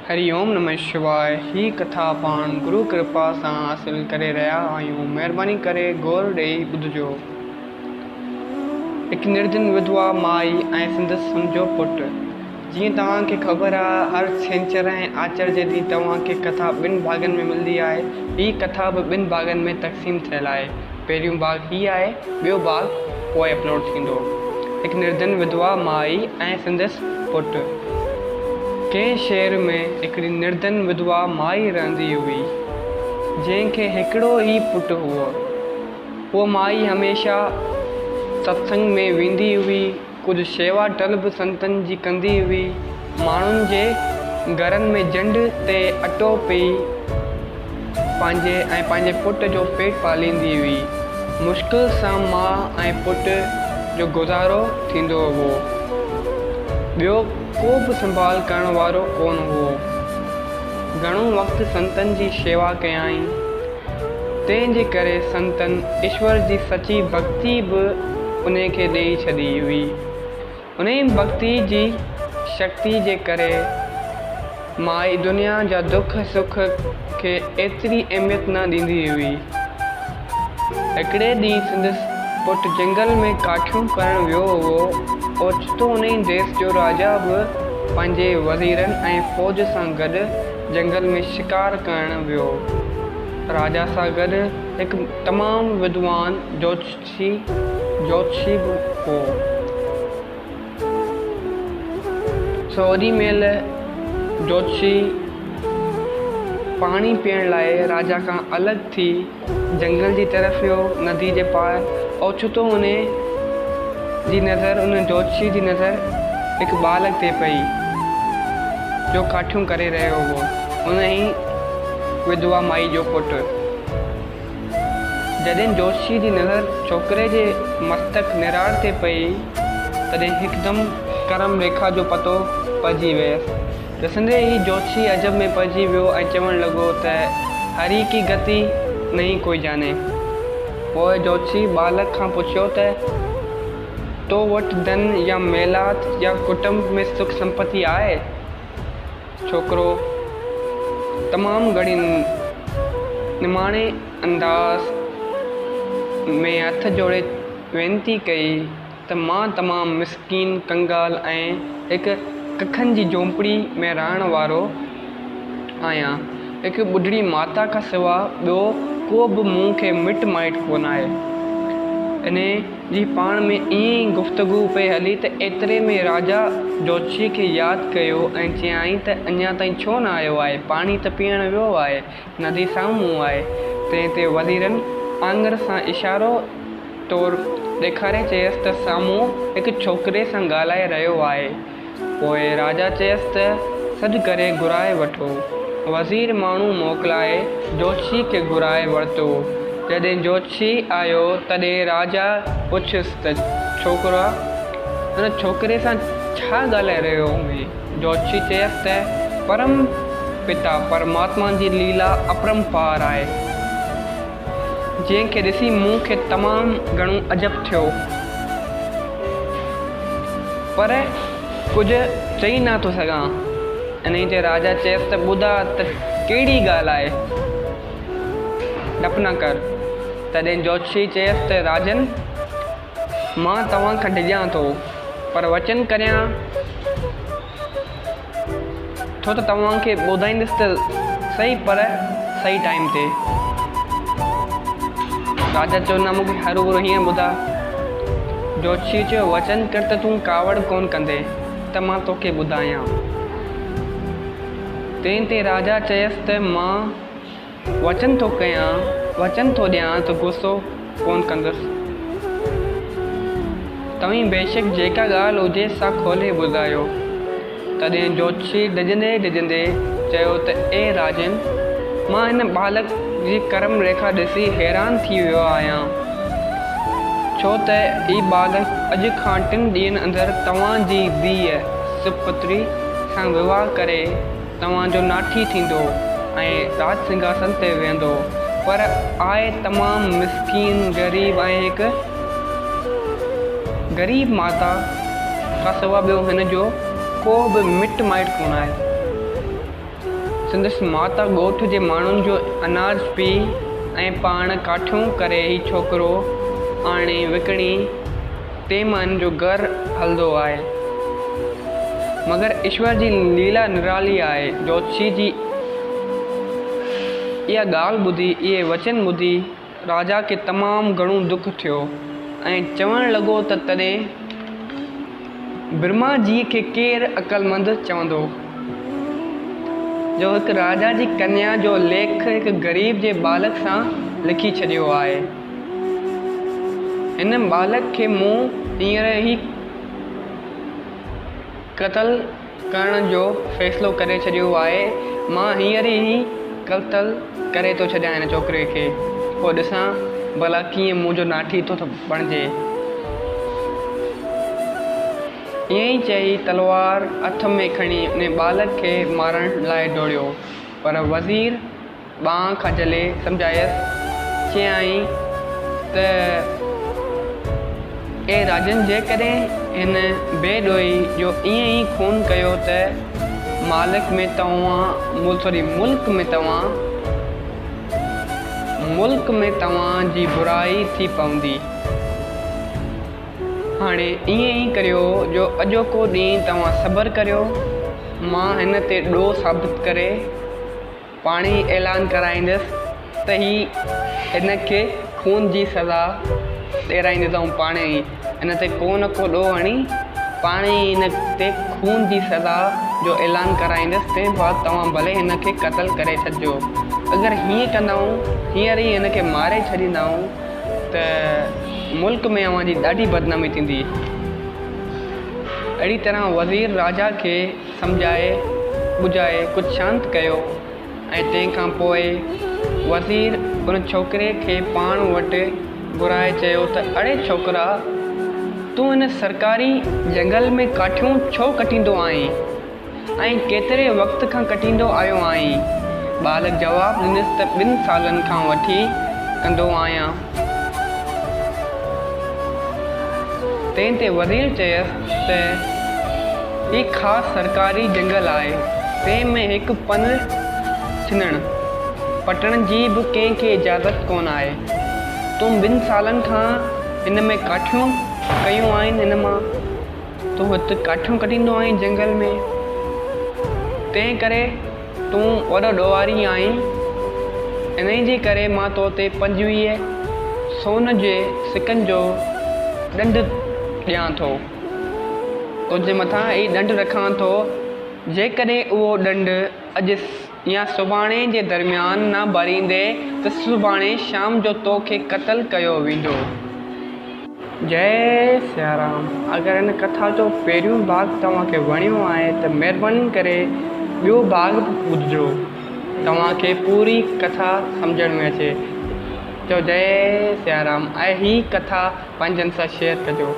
हरिओम नमः शिवाय। ही कथा पाण गुरु कृपा सां हासिल करे रहिया आहियूं। महिरबानी करे गौर ॾेई ॿुधिजो। हिकु निर्धन विधवा माई ऐं संदसि हुनजो पुटु। जीअं तव्हांखे ख़बर आहे, हर छंछरु ऐं आचर जे ॾींहुं तव्हांखे कथा ॿिनि भाॻनि में मिलंदी आहे। हीअ कथा बि ॿिनि भाॻनि में तक़सीम थियल आहे। पहिरियों भाॻ हीअ आहे, ॿियो भाॻ पोइ अपलोड थींदो। हिकु निर्धन विधवा माई ऐं संदसि पुटु। कंहिं शहर में हिकिड़ी निर्धन विधवा माई रहंदी हुई, जंहिंखे हिकिड़ो ई पुटु हुओ। उहा माई हमेशह सत्संग में वेंदी हुई, कुझु शेवा टल बि संतनि जी कंदी हुई। माण्हुनि जे घरनि में जंड ते अटो पई पंहिंजे पुट जो पेट पालींदी हुई। मुश्किल सां माउ ऐं पुट जो गुज़ारो थींदो हुओ। ॿियो को बि संभाल करण वारो कोन हुओ। घणो वक़्तु संतनि जी शेवा कयाई, तंहिंजे करे संतनि ईश्वर जी सची भक्ति बि उन खे ॾेई छॾी हुई। उन भक्ति जी शक्ति जे करे माई दुनिया जा दुख सुख खे एतिरी अहमियत न ॾींदी हुई। हिकिड़े ॾींहुं संदसि पुटु जंगल में काठियूं करणु वियो हुओ। ओचितो उन देश जो राजा बि पंहिंजे वज़ीरनि ऐं फ़ौज सां गॾु जंगल में शिकार करणु वियो। राजा सां गॾु हिकु तमामु विद्वान ज्योतिषी बि हो। सो ओॾी महिल ज्योतिषी पाणी पीअण लाइ राजा खां अलॻि थी जंगल जी तरफ़ वियो, नदी जे पार। ओचितो उन ज्योतिषी जी नज़र हिकु बालक ते पई, जो काठियूं करे रहियो हो। उन ई विधवा माई जो पुटु। जॾहिं ज्योतिषी जी नज़र छोकिरे जे मस्तक निराड़ ते पई, तॾहिं हिकदमि करम रेखा जो पतो पइजी वियसि। ॾिसंदे ई ज्योतिषी अजब में पइजी वियो ऐं चवणु लॻो त हरी की गति नहीं कोई जाने। पोइ ज्योतिषी बालक खां पुछियो त तो वटि धन या मेलात या कुटुंब में सुख संपत्ति आहे? छोकिरो तमामु घणी निमाणे अंदाज़ में हथ जोड़े वेनती कई त मां तमामु मिसकीन कंगाल ऐं हिकु कखनि जी झोंपड़ी में रहण वारो आहियां। हिकु ॿुढड़ी माता खां सवाइ ॿियो को बि मूं खे मिट माइट कोन आहे। इन जी पाण में ईअं ई गुफ़्तगू पई हली त एतिरे में राजा ज्योतिषी खे यादि कयो ऐं चयाईं त अञा ताईं छो न आयो आहे? पाणी त पीअण वियो आहे, नदी साम्हूं आहे। तंहिं ते वज़ीरनि आङुर सां इशारो तौरु ॾेखारे चयसि त साम्हूं हिकु छोकिरे सां ॻाल्हाए रहियो आहे। पोइ राजा चयसि त सॾु करे घुराए वठो। वज़ीर माण्हू मोकिलाए ज्योतिषी खे घुराए वरितो। जॾहिं ज्योतिषी आयो तॾहिं राजा पुछियुसि त छोकिरा हुन छोकिरे सां छा ॻाल्हाए रहियो हुई? ज्योतिषी चयसि त परम पिता परमात्मा जी लीला अपरंपार आहे, जंहिंखे ॾिसी मूंखे तमामु घणो अजब थियो, पर कुझु चई नथो सघां। इन ते राजा चयसि त ॿुधा त कहिड़ी ॻाल्हि आहे, डप न कर। तॾहिं ज्योतिषी चयसि त राजन, मां तव्हां खां डिॼां थो, पर वचन करियां थो त तव्हांखे ॿुधाईंदुसि त सही, पर सही टाइम ते। राजा चयो न, मूंखे हरू हीअं ॿुधा। ज्योतिषी चयो वचन कर त तूं कावड़ कोन कंदे त मां तोखे ॿुधायां। तंहिं ते राजा चयसि त मां वचन थो कयां, वचन थो ॾियां त गुस्सो कोन कंदुसि। तव्हीं बेशक जेका ॻाल्हि हुजे सा खोले ॿुधायो। तॾहिं ज्योतिषी डिॼंदे चयो त ए राजन, मां हिन बालक जी करम रेखा ॾिसी हैरान थी वियो आहियां, छो त ही बालक अॼु खां 3 ॾींहंनि अंदरि तव्हांजी धीअ सुपुत्री सां विवाह करे तव्हांजो नाठी थींदो ऐं राज सिंघासन ते वेंदो, पर आहे तमामु मिसकीन ग़रीब ऐं हिकु ग़रीब माता खां सवाइ ॿियो हिन जो को बि मिट माइट कोन आहे। संदसि माता ॻोठ जे माण्हुनि जो अनाज पी ऐं पाण काठियूं करे ही छोकिरो आणे विकिणी टेमनि जो घरु हलंदो आहे। मगर ईश्वर जी लीला निराली आहे। जोशी जी इहा ॻाल्हि ॿुधी, इहे वचन ॿुधी राजा खे तमामु घणो दुख थियो ऐं चवणु लॻो त तॾहिं ब्रह्मा जी खे केरु अक़लमंद चवंदो जो हिकु राजा जी कन्या जो लेख हिकु ग़रीब जे बालक सां लिखी छॾियो आहे। हिन बालक खे मूं हींअर ई क़तल करण जो फ़ैसिलो करे छॾियो आहे। मां हींअर ई क़तल करे थो छॾियां हिन छोकिरे खे, पोइ ॾिसां भला कीअं मुंहिंजो नाठी थो बणिजे। ईअं ई चई तलवार हथ में खणी उन बालक खे मारण लाइ दौड़ियो, पर वज़ीर ॿांह खां झले सम्झायसि, चयाईं त ए राजन, जेकॾहिं हिन बेॾोही जो ईअं ई खून कयो त मुल्क में तव्हांजी बुराई थी पवंदी। हाणे ईअं ई करियो जो अॼोको ॾींहुं तव्हां सब्र करियो। मां हिन ते ॾोह साबित करे पाणी ऐलान कराईंदुसि त हिन खे खून जी सज़ा ॾियाराईंदुसि। पाणे ई हिन ते को न को ॾोह हणी पाणे ई हिन ते खून जी सज़ा जो ऐलान कराईंदुसि। तंहिं बाद तव्हां भले हिन खे क़तल करे छॾिजो। अगरि हीअं कंदाऊं, हींअर ई हिन खे मारे छॾींदाऊं त मुल्क में अव्हांजी ॾाढी बदनामी थींदी। अहिड़ी तरह वज़ीर राजा खे सम्झाए ॿुझाए कुझु शांति कयो ऐं तंहिंखां पोइ वज़ीर उन छोकिरे खे पाण वटि घुराए चयो त अड़े छोकिरा, तूं हिन सरकारी जंगल में काठियूं छो कटींदो आहीं ऐं केतिरे वक़्त खां कटींदो आयो आहीं? बालक जवाबु ॾिनसि त 2 सालनि खां वठी कंदो आहियां। तंहिं ते वज़ीर चयसि त ही ख़ासि सरकारी जंगल आहे, तंहिं में हिकु पन छिनण पटण जी बि कंहिंखे इजाज़त कोन आहे। तूं 2 सालनि खां हिन में काठियूं कयूं आहिनि, हिन मां तूं हिते काठियूं कटींदो आहीं जंगल में, तंहिं करे तूं वॾो ॾोहारी आहीं। इन जे करे मां तो ते 25 सोन जे सिकनि जो ॾंडु ॾियां थो, तुंहिंजे मथां ई ॾंडु रखां थो। जेकॾहिं उहो ॾंडु अॼु या सुभाणे जे दरमियान न भरींदे त सुभाणे शाम जो तोखे क़तल कयो वेंदो। जय सिया राम। अगरि हिन कथा जो पहिरियों भाॻ तव्हांखे वणियो आहे त महिरबानी करे ॿियो भाॻ ॿुधिजो, तव्हांखे पूरी कथा सम्झण में अचे। चओ जय सिया राम ऐं ही कथा पंहिंजनि सां शेयर कजो।